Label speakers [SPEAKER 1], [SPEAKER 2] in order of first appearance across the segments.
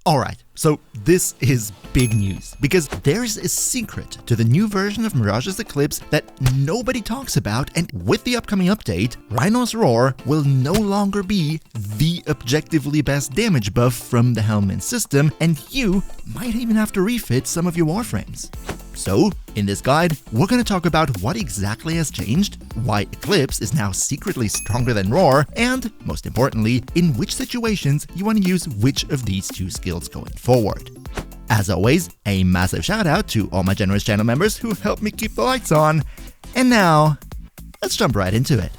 [SPEAKER 1] Alright, so this is big news, because there's a secret to the new version of Mirage's Eclipse that nobody talks about, and with the upcoming update, Rhino's Roar will no longer be the objectively best damage buff from the Helminth system, and you might even have to refit some of your Warframes. So, in this guide, we're going to talk about what exactly has changed, why Eclipse is now secretly stronger than Roar, and, most importantly, in which situations you want to use which of these two skills going forward. As always, a massive shout out to all my generous channel members who help me keep the lights on. And now, let's jump right into it.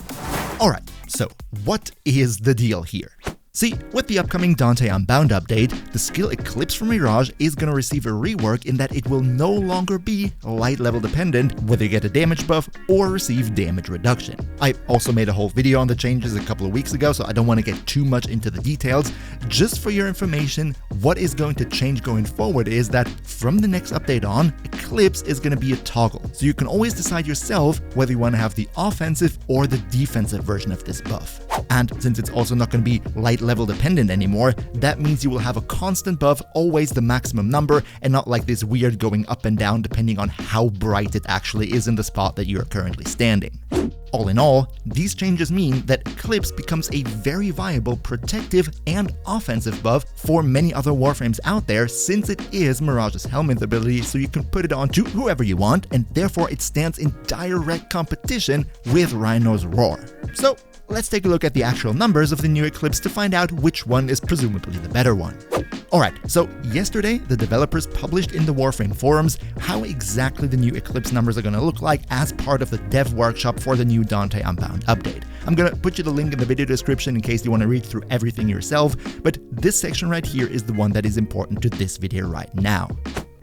[SPEAKER 1] Alright, so what is the deal here? See, with the upcoming Dante Unbound update, the skill Eclipse from Mirage is going to receive a rework in that it will no longer be light level dependent, whether you get a damage buff or receive damage reduction. I also made a whole video on the changes a couple of weeks ago, so I don't want to get too much into the details. Just for your information, what is going to change going forward is that from the next update on, Eclipse is going to be a toggle, so you can always decide yourself whether you want to have the offensive or the defensive version of this buff. And since it's also not going to be light level dependent anymore, that means you will have a constant buff, always the maximum number, and not like this weird going up and down depending on how bright it actually is in the spot that you are currently standing. All in all, these changes mean that Eclipse becomes a very viable protective and offensive buff for many other Warframes out there, since it is Mirage's Helminth ability, so you can put it on to whoever you want, and therefore it stands in direct competition with Rhino's Roar. So, let's take a look at the actual numbers of the new Eclipse to find out which one is presumably the better one. Alright, so yesterday the developers published in the Warframe forums how exactly the new Eclipse numbers are going to look like as part of the dev workshop for the new Dante Unbound update. I'm going to put you the link in the video description in case you want to read through everything yourself, but this section right here is the one that is important to this video right now.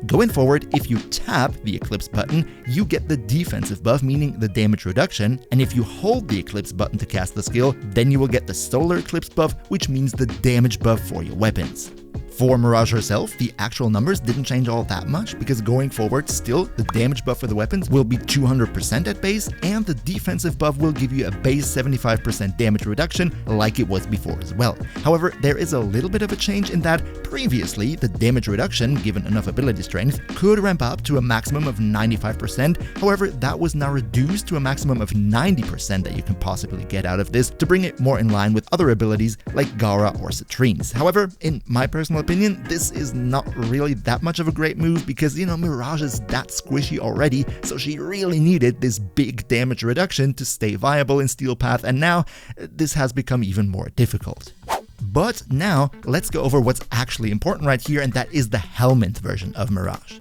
[SPEAKER 1] Going forward, if you tap the Eclipse button, you get the defensive buff, meaning the damage reduction, and if you hold the Eclipse button to cast the skill, then you will get the Solar Eclipse buff, which means the damage buff for your weapons. For Mirage herself, the actual numbers didn't change all that much, because going forward, still, the damage buff for the weapons will be 200% at base, and the defensive buff will give you a base 75% damage reduction like it was before as well. However, there is a little bit of a change in that previously, the damage reduction, given enough ability strength, could ramp up to a maximum of 95%, however, that was now reduced to a maximum of 90% that you can possibly get out of this to bring it more in line with other abilities like Gara or Citrines. However, in my personal opinion, this is not really that much of a great move because, Mirage is that squishy already, so she really needed this big damage reduction to stay viable in Steel Path, and now this has become even more difficult. But now, let's go over what's actually important right here, and that is the Helminth version of Mirage.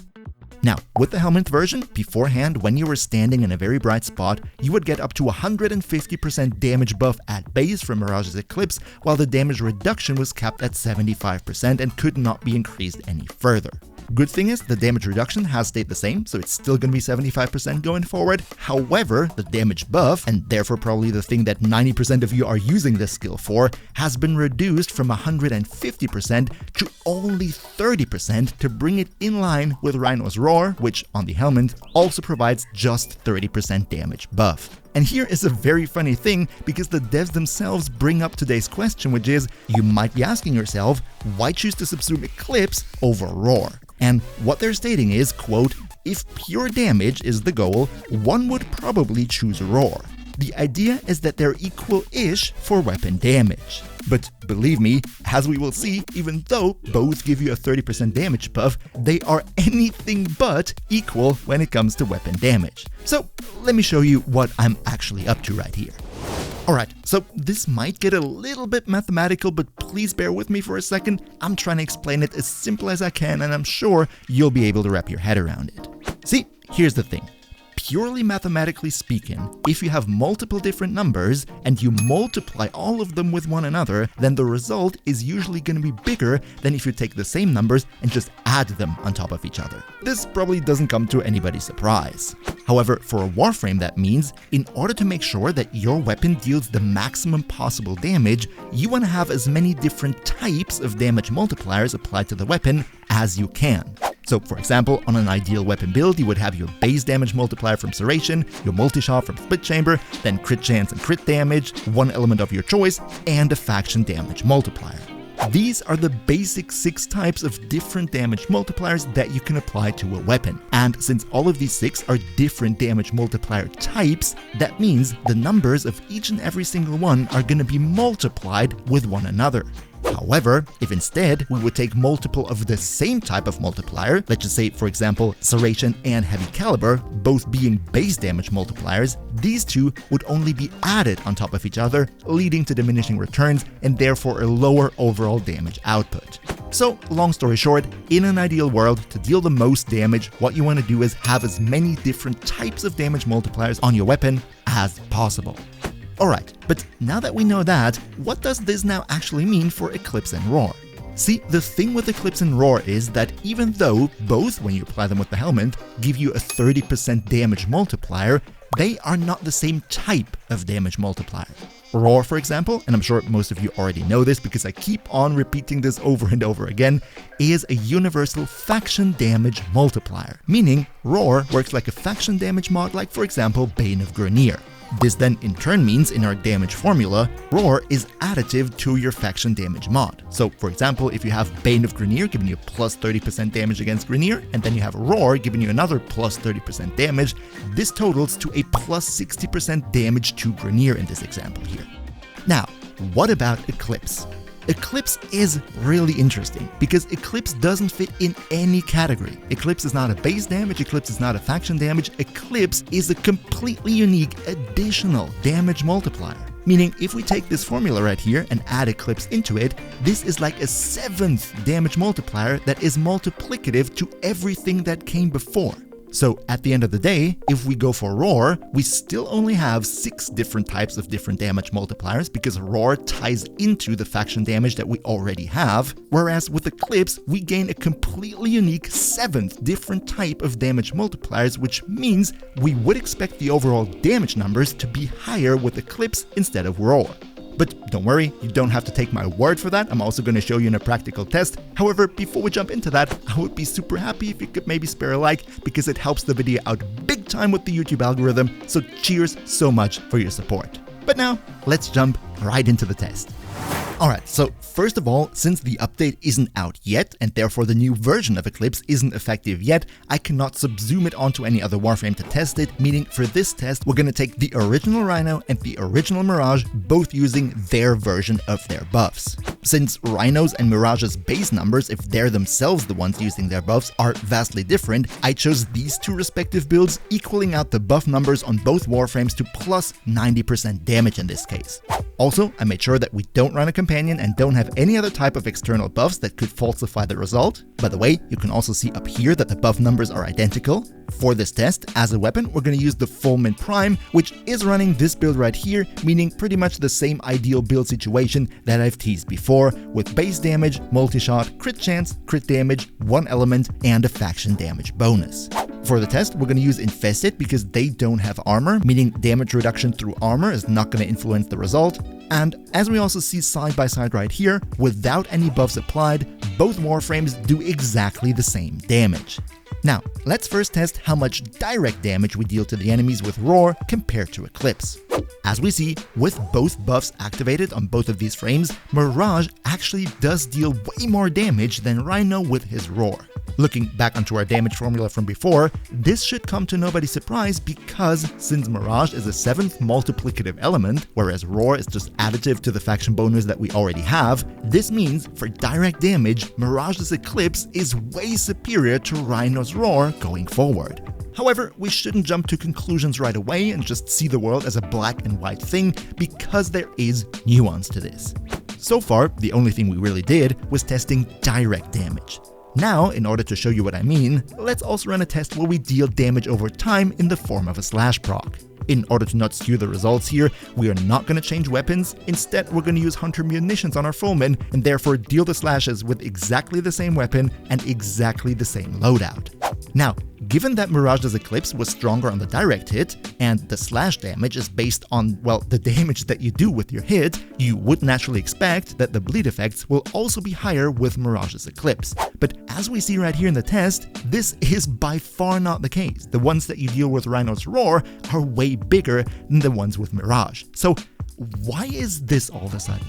[SPEAKER 1] Now, with the Helminth version, beforehand, when you were standing in a very bright spot, you would get up to 150% damage buff at base from Mirage's Eclipse, while the damage reduction was capped at 75% and could not be increased any further. Good thing is, the damage reduction has stayed the same, so it's still going to be 75% going forward. However, the damage buff, and therefore probably the thing that 90% of you are using this skill for, has been reduced from 150% to only 30% to bring it in line with Rhino's Roar, which on the Helminth also provides just 30% damage buff. And here is a very funny thing, because the devs themselves bring up today's question, which is, you might be asking yourself, why choose to subsume Eclipse over Roar? And what they're stating is, quote, if pure damage is the goal, one would probably choose Roar. The idea is that they're equal-ish for weapon damage. But believe me, as we will see, even though both give you a 30% damage buff, they are anything but equal when it comes to weapon damage. So let me show you what I'm actually up to right here. Alright, so this might get a little bit mathematical, but please bear with me for a second. I'm trying to explain it as simple as I can, and I'm sure you'll be able to wrap your head around it. See, here's the thing. Purely mathematically speaking, if you have multiple different numbers and you multiply all of them with one another, then the result is usually going to be bigger than if you take the same numbers and just add them on top of each other. This probably doesn't come to anybody's surprise. However, for a Warframe, that means in order to make sure that your weapon deals the maximum possible damage, you want to have as many different types of damage multipliers applied to the weapon as you can. So, for example, on an ideal weapon build, you would have your base damage multiplier from Serration, your multi-shot from Split Chamber, then crit chance and crit damage, one element of your choice, and a faction damage multiplier. These are the basic 6 types of different damage multipliers that you can apply to a weapon. And since all of these 6 are different damage multiplier types, that means the numbers of each and every single one are going to be multiplied with one another. However, if instead we would take multiple of the same type of multiplier, let's just say for example Serration and Heavy Caliber, both being base damage multipliers, these two would only be added on top of each other, leading to diminishing returns and therefore a lower overall damage output. So, long story short, in an ideal world, to deal the most damage, what you want to do is have as many different types of damage multipliers on your weapon as possible. Alright, but now that we know that, what does this now actually mean for Eclipse and Roar? See, the thing with Eclipse and Roar is that even though both, when you apply them with the Helminth, give you a 30% damage multiplier, they are not the same type of damage multiplier. Roar, for example, and I'm sure most of you already know this because I keep on repeating this over and over again, is a universal faction damage multiplier, meaning Roar works like a faction damage mod like, for example, Bane of Grineer. This then in turn means in our damage formula, Roar is additive to your faction damage mod. So for example, if you have Bane of Grineer giving you plus 30% damage against Grineer, and then you have Roar giving you another plus 30% damage, this totals to a plus 60% damage to Grineer in this example here. Now, what about Eclipse? Eclipse is really interesting because Eclipse doesn't fit in any category. Eclipse is not a base damage, Eclipse is not a faction damage, Eclipse is a completely unique additional damage multiplier. Meaning if we take this formula right here and add Eclipse into it, this is like a 7th damage multiplier that is multiplicative to everything that came before. So at the end of the day, if we go for Roar, we still only have 6 different types of different damage multipliers because Roar ties into the faction damage that we already have, whereas with Eclipse, we gain a completely unique 7th different type of damage multipliers, which means we would expect the overall damage numbers to be higher with Eclipse instead of Roar. But don't worry, you don't have to take my word for that, I'm also going to show you in a practical test. However, before we jump into that, I would be super happy if you could maybe spare a like, because it helps the video out big time with the YouTube algorithm, so cheers so much for your support. But now, let's jump right into the test. Alright, so first of all, since the update isn't out yet, and therefore the new version of Eclipse isn't effective yet, I cannot subsume it onto any other Warframe to test it, meaning for this test, we're gonna take the original Rhino and the original Mirage, both using their version of their buffs. Since Rhino's and Mirage's base numbers, if they're themselves the ones using their buffs, are vastly different, I chose these two respective builds, equaling out the buff numbers on both Warframes to plus 90% damage in this case. Also, I made sure that we don't run a companion and don't have any other type of external buffs that could falsify the result. By the way, you can also see up here that the buff numbers are identical. For this test, as a weapon, we're going to use the Helminth Prime, which is running this build right here, meaning pretty much the same ideal build situation that I've teased before, with base damage, multi-shot, crit chance, crit damage, 1 element, and a faction damage bonus. For the test, we're going to use Infested because they don't have armor, meaning damage reduction through armor is not going to influence the result. And as we also see side by side right here, without any buffs applied, both Warframes do exactly the same damage. Now, let's first test how much direct damage we deal to the enemies with Roar compared to Eclipse. As we see, with both buffs activated on both of these frames, Mirage actually does deal way more damage than Rhino with his Roar. Looking back onto our damage formula from before, this should come to nobody's surprise because since Mirage is a 7th multiplicative element, whereas Roar is just additive to the faction bonus that we already have, this means for direct damage, Mirage's Eclipse is way superior to Rhino's Roar going forward. However, we shouldn't jump to conclusions right away and just see the world as a black and white thing, because there is nuance to this. So far, the only thing we really did was testing direct damage. Now, in order to show you what I mean, let's also run a test where we deal damage over time in the form of a slash proc. In order to not skew the results here, we are not going to change weapons. Instead, we're going to use Hunter munitions on our foeman and therefore deal the slashes with exactly the same weapon and exactly the same loadout. Now, given that Mirage's Eclipse was stronger on the direct hit, and the slash damage is based on, well, the damage that you do with your hit, you would naturally expect that the bleed effects will also be higher with Mirage's Eclipse. But as we see right here in the test, this is by far not the case. The ones that you deal with Rhino's Roar are way bigger than the ones with Mirage. So why is this all of a sudden?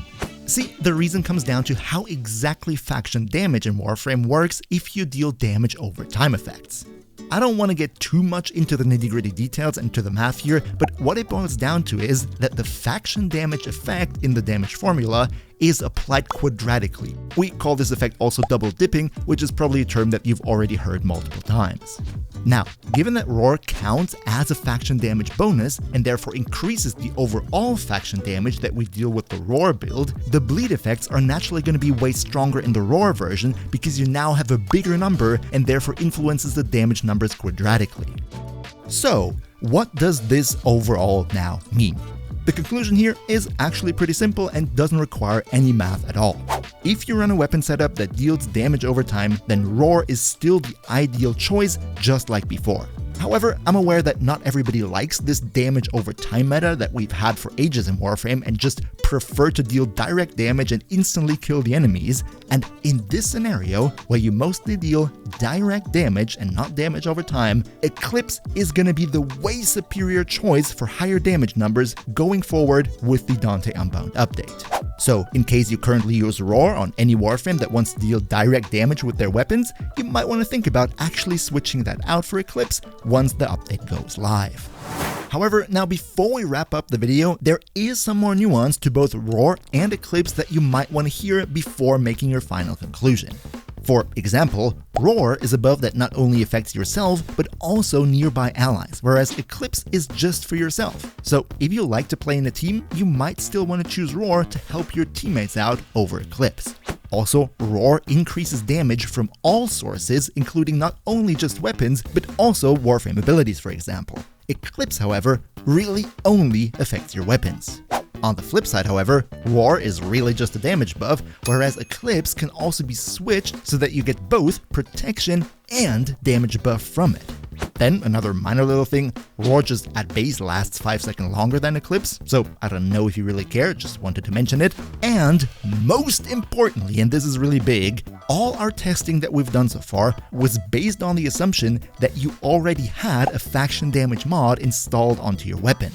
[SPEAKER 1] See, the reason comes down to how exactly faction damage in Warframe works if you deal damage over time effects. I don't want to get too much into the nitty-gritty details and to the math here, but what it boils down to is that the faction damage effect in the damage formula is applied quadratically. We call this effect also double dipping, which is probably a term that you've already heard multiple times. Now, given that Roar counts as a faction damage bonus and therefore increases the overall faction damage that we deal with the Roar build, the bleed effects are naturally going to be way stronger in the Roar version because you now have a bigger number and therefore influences the damage numbers quadratically. So, what does this overall now mean? The conclusion here is actually pretty simple and doesn't require any math at all. If you run a weapon setup that deals damage over time, then Roar is still the ideal choice, just like before. However, I'm aware that not everybody likes this damage over time meta that we've had for ages in Warframe and just prefer to deal direct damage and instantly kill the enemies, and in this scenario, where you mostly deal direct damage and not damage over time, Eclipse is gonna be the way superior choice for higher damage numbers going forward with the Dante Unbound update. So, in case you currently use Roar on any Warframe that wants to deal direct damage with their weapons, you might want to think about actually switching that out for Eclipse once the update goes live. However, now before we wrap up the video, there is some more nuance to both Roar and Eclipse that you might want to hear before making your final conclusion. For example, Roar is a buff that not only affects yourself, but also nearby allies, whereas Eclipse is just for yourself. So if you like to play in a team, you might still want to choose Roar to help your teammates out over Eclipse. Also, Roar increases damage from all sources, including not only just weapons, but also Warframe abilities, for example. Eclipse, however, really only affects your weapons. On the flip side, however, Roar is really just a damage buff, whereas Eclipse can also be switched so that you get both protection and damage buff from it. Then, another minor little thing, Roar just at base lasts 5 seconds longer than Eclipse, so I don't know if you really care, just wanted to mention it. And most importantly, and this is really big, all our testing that we've done so far was based on the assumption that you already had a faction damage mod installed onto your weapon.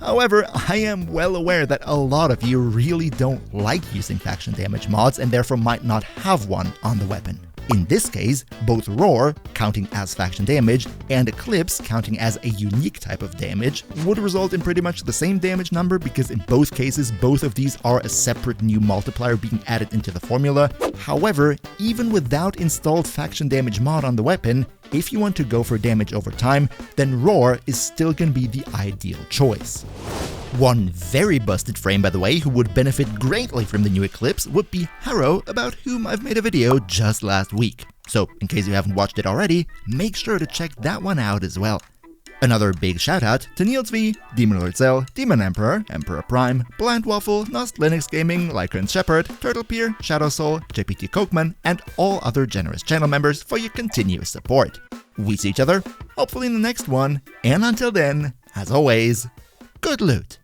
[SPEAKER 1] However, I am well aware that a lot of you really don't like using faction damage mods and therefore might not have one on the weapon. In this case, both Roar, counting as faction damage, and Eclipse, counting as a unique type of damage, would result in pretty much the same damage number because in both cases, both of these are a separate new multiplier being added into the formula. However, even without installed faction damage mod on the weapon, if you want to go for damage over time, then Roar is still gonna be the ideal choice. One very busted frame, by the way, who would benefit greatly from the new Eclipse would be Harrow, about whom I've made a video just last week. So, in case you haven't watched it already, make sure to check that one out as well. Another big shout out to Niels V, Demon Lord Zell, Demon Emperor, Emperor Prime, Blind Waffle, Nost Linux Gaming, Lycran Shepherd, Turtlepeer, Shadow Soul, JPT Kochman, and all other generous channel members for your continuous support. We see each other, hopefully in the next one, and until then, as always, good loot!